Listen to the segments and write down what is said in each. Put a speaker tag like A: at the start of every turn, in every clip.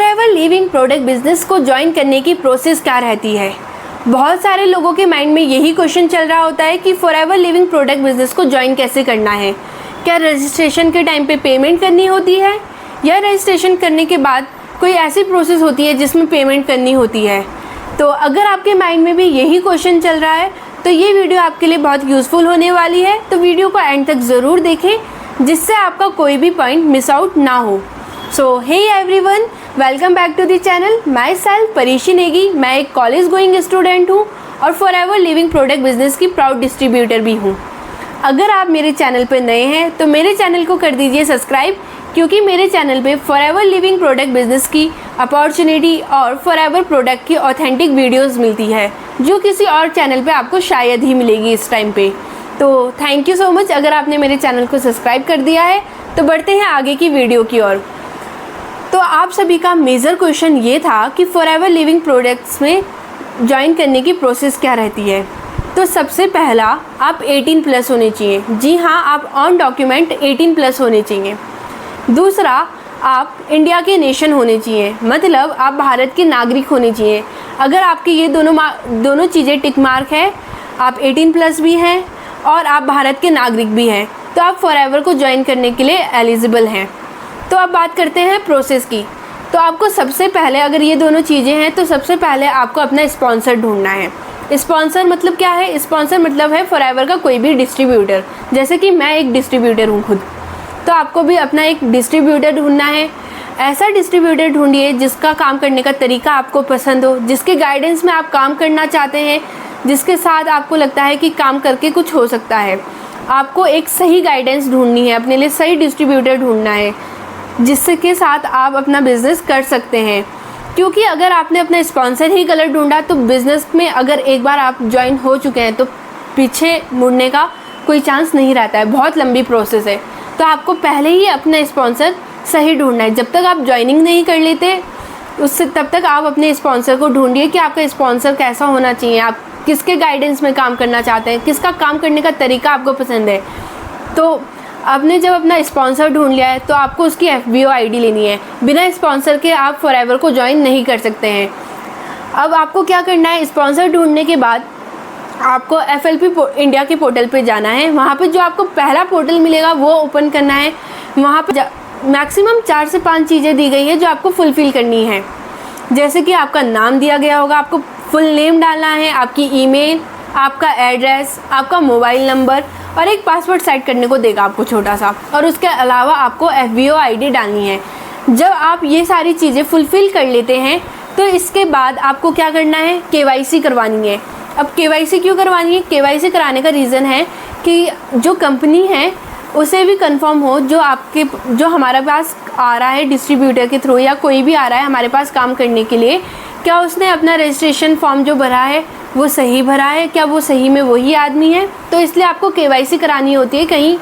A: Forever living product business को join करने की प्रोसेस क्या रहती है। बहुत सारे लोगों के माइंड में यही क्वेश्चन चल रहा होता है कि फॉरएवर लिविंग प्रोडक्ट बिजनेस को ज्वाइन कैसे करना है। क्या रजिस्ट्रेशन के टाइम पे पेमेंट करनी होती है या रजिस्ट्रेशन करने के बाद कोई ऐसी प्रोसेस होती है जिसमें पेमेंट करनी होती है। तो अगर आपके माइंड में भी यही क्वेश्चन चल रहा है तो ये वीडियो आपके लिए बहुत यूज़फुल होने वाली है। तो वीडियो को एंड तक ज़रूर देखें जिससे आपका कोई भी पॉइंट मिस आउट ना हो। So hey everyone, welcome back to the channel. Myself Parishi Negi. मैं एक कॉलेज गोइंग स्टूडेंट हूँ और फॉरएवर लिविंग प्रोडक्ट बिजनेस की प्राउड डिस्ट्रीब्यूटर भी हूँ। अगर आप मेरे चैनल पर नए हैं तो मेरे चैनल को कर दीजिए सब्सक्राइब, क्योंकि मेरे चैनल पे फॉरएवर लिविंग प्रोडक्ट बिजनेस की अपॉर्चुनिटी और फॉरएवर प्रोडक्ट की ऑथेंटिक वीडियोस मिलती है जो किसी और चैनल पे आपको शायद ही मिलेगी इस टाइम पे। तो थैंक यू सो मच अगर आपने मेरे चैनल को सब्सक्राइब कर दिया है। तो बढ़ते हैं आगे की वीडियो की ओर। तो आप सभी का मेजर क्वेश्चन ये था कि फॉरएवर लिविंग प्रोडक्ट्स में ज्वाइन करने की प्रोसेस क्या रहती है। तो सबसे पहला, आप 18+ होने चाहिए। जी हाँ, आप ऑन डॉक्यूमेंट 18+ होने चाहिए। दूसरा, आप इंडिया के नेशन होने चाहिए, मतलब आप भारत के नागरिक होने चाहिए। अगर आपके ये दोनों चीज़ें टिक मार्क है, आप 18+ भी हैं और आप भारत के नागरिक भी हैं, तो आप फॉरएवर को ज्वाइन करने के लिए एलिजिबल हैं। तो अब बात करते हैं प्रोसेस की। तो आपको सबसे पहले, अगर ये दोनों चीज़ें हैं तो सबसे पहले आपको अपना स्पॉन्सर ढूंढना है। स्पॉन्सर मतलब क्या है? स्पॉन्सर मतलब है फॉरएवर का कोई भी डिस्ट्रीब्यूटर। जैसे कि मैं एक डिस्ट्रीब्यूटर हूँ खुद, तो आपको भी अपना एक डिस्ट्रीब्यूटर ढूंढना है। ऐसा डिस्ट्रीब्यूटर ढूंढिए जिसका काम करने का तरीका आपको पसंद हो, जिसके गाइडेंस में आप काम करना चाहते हैं, जिसके साथ आपको लगता है कि काम करके कुछ हो सकता है। आपको एक सही गाइडेंस ढूंढनी है, अपने लिए सही डिस्ट्रीब्यूटर ढूंढना है जिसके साथ आप अपना बिज़नेस कर सकते हैं। क्योंकि अगर आपने अपना स्पॉन्सर ही गलत ढूंढा तो बिज़नेस में अगर एक बार आप ज्वाइन हो चुके हैं तो पीछे मुड़ने का कोई चांस नहीं रहता है। बहुत लंबी प्रोसेस है, तो आपको पहले ही अपना स्पॉन्सर सही ढूंढना है। जब तक आप ज्वाइनिंग नहीं कर लेते उससे तब तक आप अपने स्पॉन्सर को ढूंढिए कि आपका स्पॉन्सर कैसा होना चाहिए, आप किसके गाइडेंस में काम करना चाहते हैं, किसका काम करने का तरीका आपको पसंद है। तो आपने जब अपना स्पॉन्सर ढूंढ लिया है तो आपको उसकी FBO ID लेनी है। बिना स्पॉन्सर के आप फॉरएवर को ज्वाइन नहीं कर सकते हैं। अब आपको क्या करना है, स्पॉन्सर ढूंढने के बाद आपको FLP इंडिया के पोर्टल पे जाना है। वहाँ पे जो आपको पहला पोर्टल मिलेगा वो ओपन करना है। वहाँ पे मैक्सिमम 4 से 5 चीज़ें दी गई है जो आपको फुलफ़िल करनी है। जैसे कि आपका नाम दिया गया होगा, आपको फुल नेम डालना है, आपकी ईमेल, आपका एड्रेस, आपका मोबाइल नंबर और एक पासवर्ड सेट करने को देगा आपको छोटा सा, और उसके अलावा आपको FBO ID डालनी है। जब आप ये सारी चीज़ें फुलफ़िल कर लेते हैं तो इसके बाद आपको क्या करना है, KYC करवानी है। अब KYC क्यों करवानी है? KYC कराने का रीज़न है कि जो कंपनी है उसे भी कंफर्म हो, जो हमारे पास आ रहा है डिस्ट्रीब्यूटर के थ्रू या कोई भी आ रहा है हमारे पास काम करने के लिए, क्या उसने अपना रजिस्ट्रेशन फॉर्म जो भरा है वो सही भरा है, क्या वो सही में वही आदमी है। तो इसलिए आपको KYC करानी होती है कहीं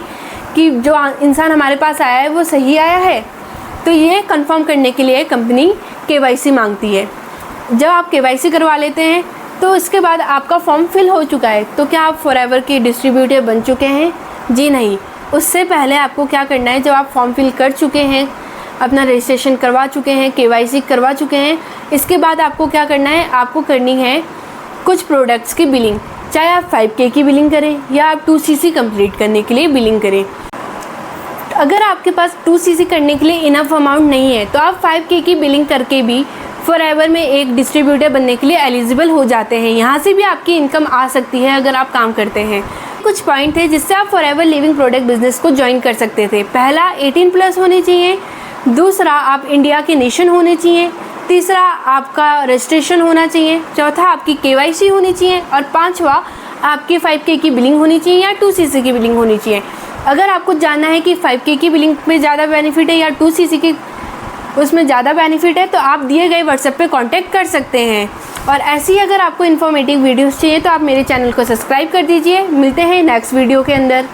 A: कि जो इंसान हमारे पास आया है वो सही आया है। तो ये कंफर्म करने के लिए कंपनी KYC मांगती है। जब आप KYC करवा लेते हैं तो इसके बाद आपका फॉर्म फिल हो चुका है। तो क्या आप फॉरएवर के डिस्ट्रीब्यूटर बन चुके हैं? जी नहीं। उससे पहले आपको क्या करना है, जब आप फॉर्म फिल कर चुके हैं, अपना रजिस्ट्रेशन करवा चुके हैं, KYC करवा चुके हैं, इसके बाद आपको क्या करना है, आपको करनी है कुछ प्रोडक्ट्स की बिलिंग। चाहे आप 5K की बिलिंग करें या आप 2CC कंप्लीट करने के लिए बिलिंग करें। अगर आपके पास 2CC करने के लिए इनफ अमाउंट नहीं है तो आप 5K की बिलिंग करके भी फॉरएवर में एक डिस्ट्रीब्यूटर बनने के लिए एलिजिबल हो जाते हैं। यहाँ से भी आपकी इनकम आ सकती है अगर आप काम करते हैं। कुछ पॉइंट थे जिससे आप फॉरएवर लिविंग प्रोडक्ट बिजनेस को ज्वाइन कर सकते थे। पहला, 18+ होने चाहिए। दूसरा, आप इंडिया के नेशन होने चाहिए। तीसरा, आपका रजिस्ट्रेशन होना चाहिए। चौथा, आपकी KYC होनी चाहिए। और पांचवा, आपकी 5K की बिलिंग होनी चाहिए या 2CC की बिलिंग होनी चाहिए। अगर आपको जानना है कि 5K की बिलिंग में ज़्यादा बेनिफिट है या 2CC की उसमें ज़्यादा बेनिफिट है, तो आप दिए गए व्हाट्सएप पे कांटेक्ट कर सकते हैं। और ऐसी अगर आपको इन्फॉर्मेटिव वीडियोस चाहिए तो आप मेरे चैनल को सब्सक्राइब कर दीजिए। मिलते हैं नेक्स्ट वीडियो के अंदर।